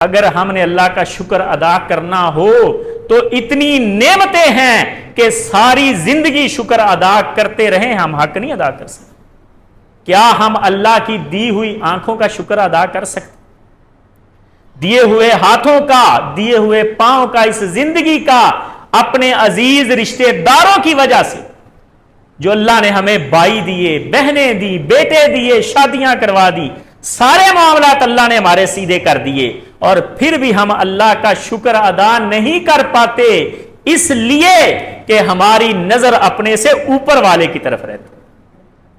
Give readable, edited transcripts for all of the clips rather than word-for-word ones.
اگر ہم نے اللہ کا شکر ادا کرنا ہو تو اتنی نعمتیں ہیں کہ ساری زندگی شکر ادا کرتے رہیں، ہم حق نہیں ادا کر سکتے۔ کیا ہم اللہ کی دی ہوئی آنکھوں کا شکر ادا کر سکتے؟ دیے ہوئے ہاتھوں کا، دیے ہوئے پاؤں کا، اس زندگی کا، اپنے عزیز رشتے داروں کی وجہ سے جو اللہ نے ہمیں بھائی دیے، بہنیں دی، بیٹے دیے، شادیاں کروا دی، سارے معاملات اللہ نے ہمارے سیدھے کر دیے، اور پھر بھی ہم اللہ کا شکر ادا نہیں کر پاتے، اس لیے کہ ہماری نظر اپنے سے اوپر والے کی طرف رہتی،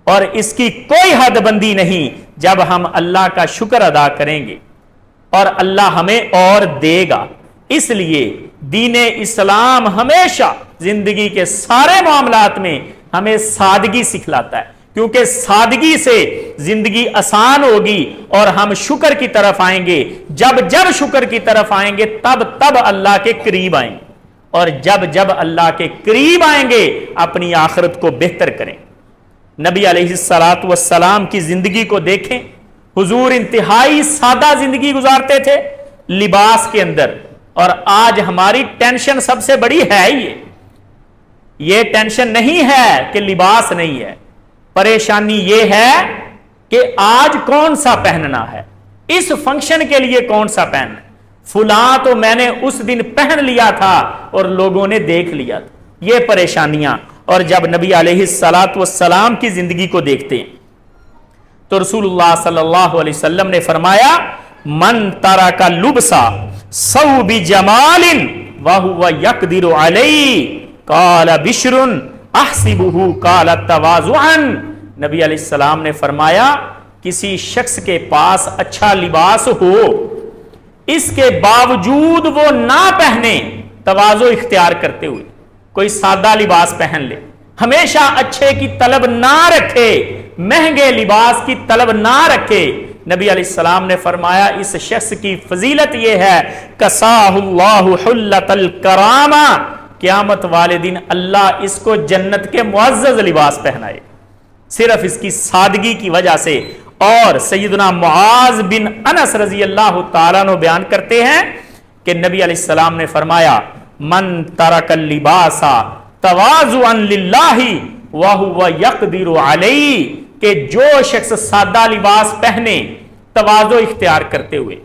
اور اس کی کوئی حد بندی نہیں۔ جب ہم اللہ کا شکر ادا کریں گے اور اللہ ہمیں اور دے گا۔ اس لیے دین اسلام ہمیشہ زندگی کے سارے معاملات میں ہمیں سادگی سکھلاتا ہے، کیونکہ سادگی سے زندگی آسان ہوگی اور ہم شکر کی طرف آئیں گے۔ جب شکر کی طرف آئیں گے تب اللہ کے قریب آئیں گے، اور جب اللہ کے قریب آئیں گے اپنی آخرت کو بہتر کریں۔ نبی علیہ الصلوۃ والسلام کی زندگی کو دیکھیں، حضور انتہائی سادہ زندگی گزارتے تھے لباس کے اندر، اور آج ہماری ٹینشن سب سے بڑی ہے یہ ٹینشن نہیں ہے کہ لباس نہیں ہے، پریشانی یہ ہے کہ آج کون سا پہننا ہے، اس فنکشن کے لیے کون سا پہننا ہے، فلاں تو میں نے اس دن پہن لیا تھا اور لوگوں نے دیکھ لیا تھا، یہ پریشانیاں۔ اور جب نبی علیہ الصلوۃ والسلام کی زندگی کو دیکھتے ہیں تو رسول اللہ صلی اللہ علیہ وسلم نے فرمایا، من ترک لبسا ثوب جمال وهو يقدر علیہ قال بشر احسبه قال تواضعا۔ نبی علیہ السلام نے فرمایا، کسی شخص کے پاس اچھا لباس ہو، اس کے باوجود وہ نہ پہنے، تواضع اختیار کرتے ہوئے کوئی سادہ لباس پہن لے، ہمیشہ اچھے کی طلب نہ رکھے، مہنگے لباس کی طلب نہ رکھے، نبی علیہ السلام نے فرمایا اس شخص کی فضیلت یہ ہے، کساہ اللہ حلت الکرامہ، قیامت والے دن اللہ اس کو جنت کے معزز لباس پہنائے، صرف اس کی سادگی کی وجہ سے۔ اور سیدنا معاذ بن انس رضی اللہ تعالیٰ عنہ بیان کرتے ہیں کہ نبی علیہ السلام نے فرمایا، من ترک اللباس تواضعا للہ وہو یقدر علیہ، کہ جو شخص سادہ لباس پہنے تواضع اختیار کرتے ہوئے،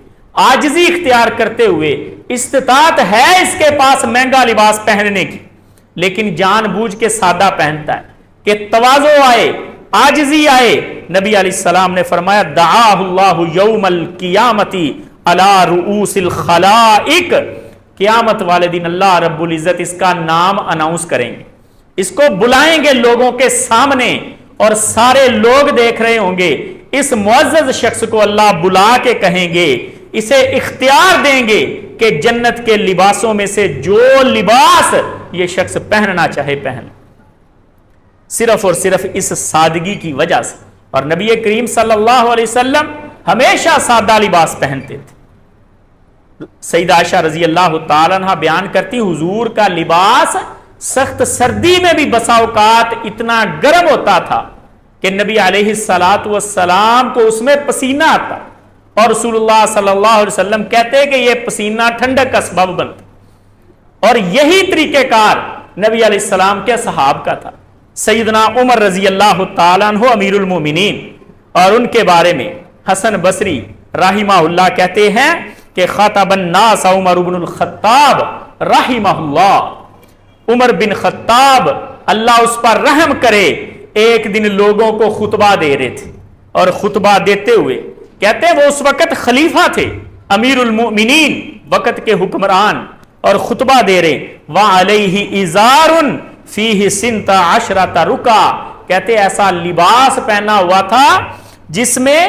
عاجزی اختیار کرتے ہوئے، استطاعت ہے اس کے پاس مہنگا لباس پہننے کی لیکن جان بوجھ کے سادہ پہنتا ہے کہ تواضع آئے، عاجزی آئے، نبی علیہ السلام نے فرمایا، دعاہ اللہ یوم القیامت علی رؤوس الخلائق، قیامت والے دن اللہ رب العزت اس کا نام اناؤنس کریں گے، اس کو بلائیں گے لوگوں کے سامنے، اور سارے لوگ دیکھ رہے ہوں گے، اس معزز شخص کو اللہ بلا کے کہیں گے، اسے اختیار دیں گے کہ جنت کے لباسوں میں سے جو لباس یہ شخص پہننا چاہے پہن، صرف اور صرف اس سادگی کی وجہ سے۔ اور نبی کریم صلی اللہ علیہ وسلم ہمیشہ سادہ لباس پہنتے تھے۔ سیدہ عائشہ رضی اللہ تعالیٰ عنہ بیان کرتی، حضور کا لباس سخت سردی میں بھی بسا اوقات اتنا گرم ہوتا تھا کہ نبی علیہ الصلوۃ والسلام کو اس میں پسینہ آتا، اور رسول اللہ صلی اللہ علیہ وسلم کہتے کہ یہ پسینہ ٹھنڈک کا سبب بنتا، اور یہی طریقہ کار نبی علیہ السلام کے صحاب کا تھا۔ سیدنا عمر رضی اللہ تعالیٰ عنہ امیر المومنین، اور ان کے بارے میں حسن بصری رحمہ اللہ کہتے ہیں کہ خاطب الناس عمر بن الخطاب رحمہ اللہ، عمر بن خطاب اللہ اس پر رحم کرے، ایک دن لوگوں کو خطبہ دے رہے تھے، اور خطبہ دیتے ہوئے کہتے ہیں وہ اس وقت خلیفہ تھے، امیر المؤمنین، وقت کے حکمران، اور خطبہ دے رہے، وعلیہ ازار فیہ سنت عشرۃ رکا، کہتے ایسا لباس پہنا ہوا تھا جس میں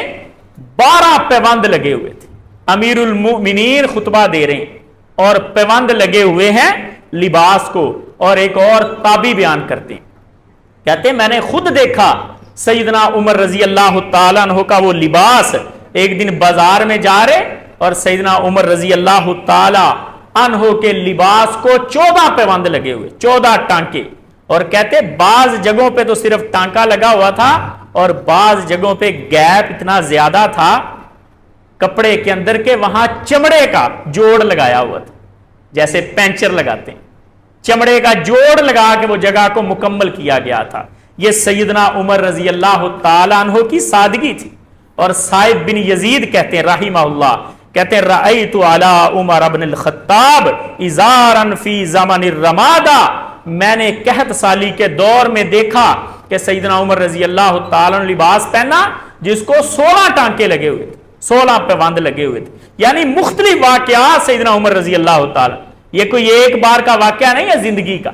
12 پیوند لگے ہوئے تھے، امیر المؤمنین خطبہ دے رہے ہیں اور پیوند لگے ہوئے ہیں لباس کو۔ اور ایک اور تابعی بیان کرتے ہیں، کہتے ہیں میں نے خود دیکھا سیدنا عمر رضی اللہ تعالیٰ عنہ کا وہ لباس، ایک دن بازار میں جا رہے اور سیدنا عمر رضی اللہ تعالیٰ عنہ کے لباس کو 14 پیوند لگے ہوئے، 14 ٹانکے، اور کہتے بعض جگہوں پہ تو صرف ٹانکا لگا ہوا تھا اور بعض جگہوں پہ گیپ اتنا زیادہ تھا کپڑے کے اندر کے وہاں چمڑے کا جوڑ لگایا ہوا تھا، جیسے پینچر لگاتے ہیں، چمڑے کا جوڑ لگا کے وہ جگہ کو مکمل کیا گیا تھا۔ یہ سیدنا عمر رضی اللہ تعالیٰ عنہ کی سادگی تھی۔ اور صائب بن یزید کہتے ہیں رحمہ اللہ، کہتے ہیں رأیت علی عمر بن الخطاب ازارا فی زمن الرمادہ، میں نے قحط سالی کے دور میں دیکھا کہ سیدنا عمر رضی اللہ تعالیٰ نے لباس پہنا جس کو 16 ٹانکے لگے ہوئے تھے، 16 پیوند لگے ہوئے تھے، یعنی مختلف واقعات سیدنا عمر رضی اللہ تعالیٰ، یہ کوئی ایک بار کا واقعہ نہیں ہے زندگی کا،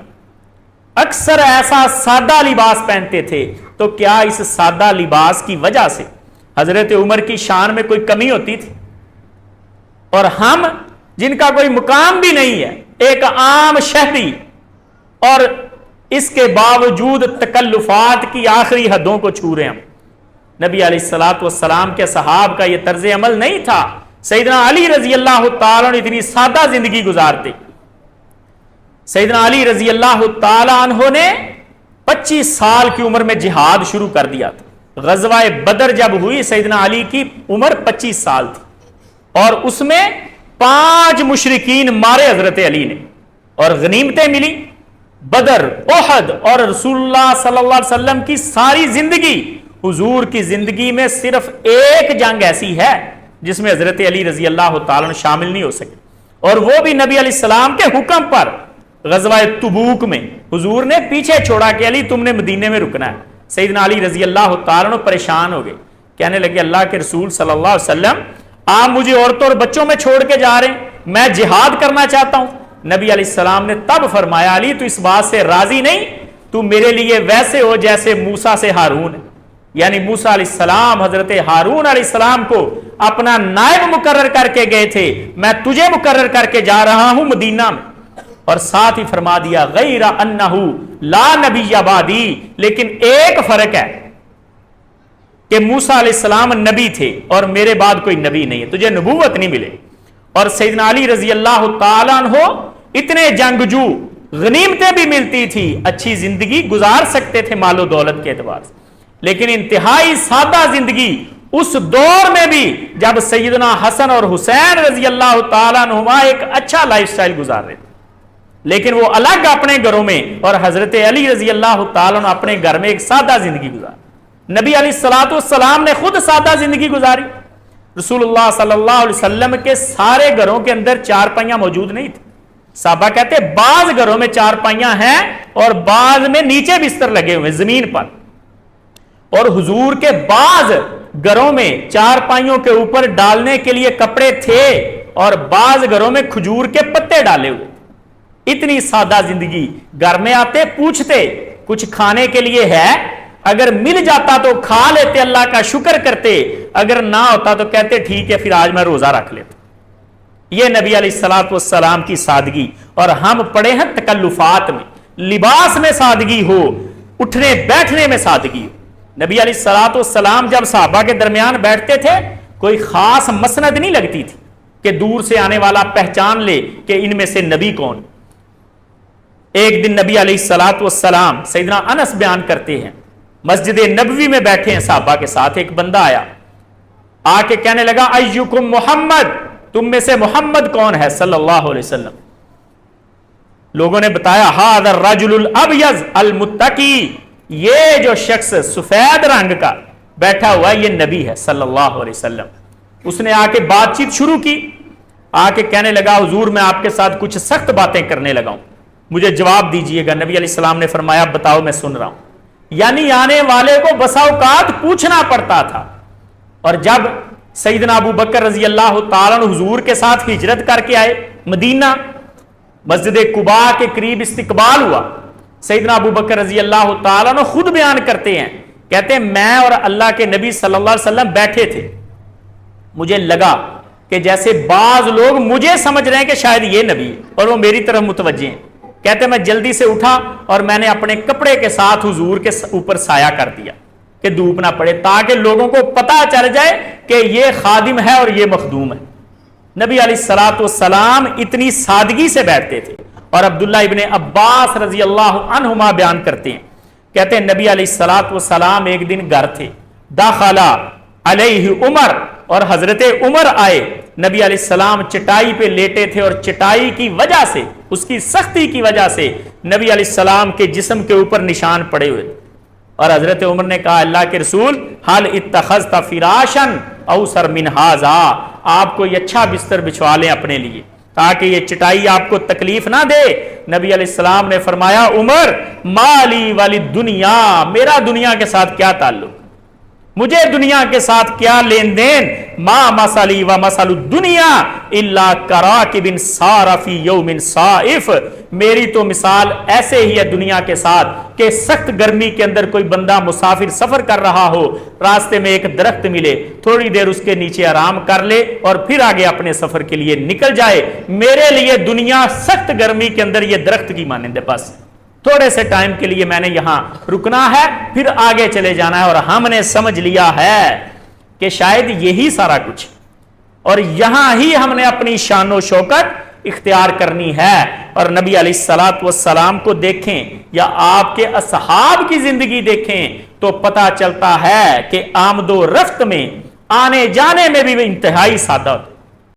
اکثر ایسا سادہ لباس پہنتے تھے۔ تو کیا اس سادہ لباس کی وجہ سے حضرت عمر کی شان میں کوئی کمی ہوتی تھی؟ اور ہم جن کا کوئی مقام بھی نہیں ہے، ایک عام شہری، اور اس کے باوجود تکلفات کی آخری حدوں کو چھو رہے ہم۔ نبی علیہ الصلوۃ والسلام کے صحاب کا یہ طرز عمل نہیں تھا۔ سیدنا علی رضی اللہ تعالیٰ نے اتنی سادہ زندگی گزارتے۔ سیدنا علی رضی اللہ تعالیٰ عنہ نے 25 سال کی عمر میں جہاد شروع کر دیا تھا۔ غزوہ بدر جب ہوئی سیدنا علی کی عمر 25 سال تھی، اور اس میں 5 مشرکین مارے حضرت علی نے، اور غنیمتیں ملی۔ بدر، احد اور رسول اللہ صلی اللہ علیہ وسلم کی ساری زندگی، حضور کی زندگی میں صرف ایک جنگ ایسی ہے جس میں حضرت علی رضی اللہ تعالیٰ شامل نہیں ہو سکے، اور وہ بھی نبی علیہ السلام کے حکم پر۔ غزوہ تبوک میں حضور نے پیچھے چھوڑا کہ علی تم نے مدینے میں رکنا ہے۔ سیدنا علی رضی اللہ تعالیٰ پریشان ہو گئے، کہنے لگے اللہ کے رسول صلی اللہ علیہ وسلم آپ مجھے عورتوں اور بچوں میں چھوڑ کے جا رہے ہیں، میں جہاد کرنا چاہتا ہوں۔ نبی علیہ السلام نے تب فرمایا علی تو اس بات سے راضی نہیں، تو میرے لیے ویسے ہو جیسے موسیٰ سے ہارون ہے، یعنی موسیٰ علیہ السلام حضرت ہارون علیہ السلام کو اپنا نائب مقرر کر کے گئے تھے، میں تجھے مقرر کر کے جا رہا ہوں مدینہ میں۔ اور ساتھ ہی فرما دیا غیر انہ لا نبی بعدی، لیکن ایک فرق ہے کہ موسیٰ علیہ السلام نبی تھے اور میرے بعد کوئی نبی نہیں ہے، تجھے نبوت نہیں ملے۔ اور سیدنا علی رضی اللہ تعالیٰ عنہ اتنے جنگجو، غنیمتیں بھی ملتی تھی، اچھی زندگی گزار سکتے تھے مال و دولت کے اعتبار سے، لیکن انتہائی سادہ زندگی اس دور میں بھی جب سیدنا حسن اور حسین رضی اللہ تعالیٰ عنہما ایک اچھا لائف سٹائل گزار رہے تھے، لیکن وہ الگ اپنے گھروں میں، اور حضرت علی رضی اللہ تعالیٰ عنہ اپنے گھر میں ایک سادہ زندگی گزار۔ نبی علیہ الصلوۃ والسلام نے خود سادہ زندگی گزاری۔ رسول اللہ صلی اللہ علیہ وسلم کے سارے گھروں کے اندر چارپائیاں موجود نہیں تھی۔ صحابہ کہتے بعض گھروں میں چارپائیاں ہیں اور بعض میں نیچے بستر لگے ہوئے زمین پر، اور حضور کے بعض گھروں میں چارپائیوں کے اوپر ڈالنے کے لیے کپڑے تھے، اور بعض گھروں میں کھجور کے پتے ڈالے ہوئے۔ اتنی سادہ زندگی، گھر میں آتے پوچھتے کچھ کھانے کے لیے ہے، اگر مل جاتا تو کھا لیتے، اللہ کا شکر کرتے، اگر نہ ہوتا تو کہتے ٹھیک ہے پھر آج میں روزہ رکھ لیتا۔ یہ نبی علیہ الصلوۃ والسلام کی سادگی، اور ہم پڑے ہیں تکلفات میں، لباس میں سادگی ہو، اٹھنے بیٹھنے میں سادگی ہو۔ نبی علیہ الصلوۃ والسلام جب صحابہ کے درمیان بیٹھتے تھے کوئی خاص مسند نہیں لگتی تھی کہ دور سے آنے والا پہچان لے کہ ان میں سے نبی کون۔ ایک دن نبی علیہ الصلوۃ والسلام، سیدنا انس بیان کرتے ہیں، مسجد نبوی میں بیٹھے ہیں صحابہ کے ساتھ، ایک بندہ آیا، آ کے کہنے لگا ایکم محمد، تم میں سے محمد کون ہے صلی اللہ علیہ وسلم۔ لوگوں نے بتایا ھذا الرجل الابیض المتقی، یہ جو شخص سفید رنگ کا بیٹھا ہوا ہے یہ نبی ہے صلی اللہ علیہ وسلم۔ اس نے آ کے بات چیت شروع کی، آ کے کہنے لگا حضور میں آپ کے ساتھ کچھ سخت باتیں کرنے لگا ہوں، مجھے جواب دیجئے گا۔ نبی علیہ السلام نے فرمایا بتاؤ میں سن رہا ہوں۔ یعنی آنے والے کو بسا اوقات پوچھنا پڑتا تھا۔ اور جب سیدنا ابو بکر رضی اللہ تعالیٰ عنہ حضور کے ساتھ ہجرت کر کے آئے مدینہ، مسجد قباء کے قریب استقبال ہوا، سیدنا ابو بکر رضی اللہ تعالیٰ عنہ خود بیان کرتے ہیں، کہتے ہیں میں اور اللہ کے نبی صلی اللہ علیہ وسلم بیٹھے تھے، مجھے لگا کہ جیسے بعض لوگ مجھے سمجھ رہے ہیں کہ شاید یہ نبی ہے اور وہ میری طرف متوجہ ہیں۔ کہتے میں جلدی سے اٹھا اور میں نے اپنے کپڑے کے ساتھ حضور کے اوپر سایہ کر دیا کہ دھوپ نہ پڑے، تاکہ لوگوں کو پتہ چل جائے کہ یہ خادم ہے اور یہ مخدوم ہے۔ نبی علیہ الصلوۃ والسلام اتنی سادگی سے بیٹھتے تھے۔ اور عبداللہ ابن عباس رضی اللہ عنہما بیان کرتے ہیں، کہتے ہیں نبی علیہ الصلوۃ والسلام ایک دن گھر تھے، داخلہ علیہ عمر، اور حضرت عمر آئے. نبی علیہ السلام چٹائی پہ لیٹے تھے اور چٹائی کی وجہ سے, اس کی سختی کی وجہ سے نبی علیہ السلام کے جسم کے اوپر نشان پڑے ہوئے. اور حضرت عمر نے کہا اللہ کے رسول حل اتخذت فراشن اوسر من ھذا, آپ کو یہ اچھا بستر بچھوا لیں اپنے لیے تاکہ یہ چٹائی آپ کو تکلیف نہ دے. نبی علیہ السلام نے فرمایا عمر مالی والی دنیا, میرا دنیا کے ساتھ کیا تعلق, مجھے دنیا کے ساتھ کیا لین دین. ما مثلی و مثل الدنیا الا کراکب سار فی یوم صائف, میری تو مثال ایسے ہی ہے دنیا کے ساتھ کہ سخت گرمی کے اندر کوئی بندہ مسافر سفر کر رہا ہو, راستے میں ایک درخت ملے, تھوڑی دیر اس کے نیچے آرام کر لے اور پھر آگے اپنے سفر کے لیے نکل جائے. میرے لیے دنیا سخت گرمی کے اندر یہ درخت کی مانند ہے, بس تھوڑے سے ٹائم کے لیے میں نے یہاں رکنا ہے, پھر آگے چلے جانا ہے. اور ہم نے سمجھ لیا ہے کہ شاید یہی سارا کچھ, اور یہاں ہی ہم نے اپنی شان و شوکت اختیار کرنی ہے. اور نبی علیہ الصلوۃ والسلام کو دیکھیں یا آپ کے اصحاب کی زندگی دیکھیں تو پتہ چلتا ہے کہ آمد و رفت میں, آنے جانے میں بھی انتہائی سادہ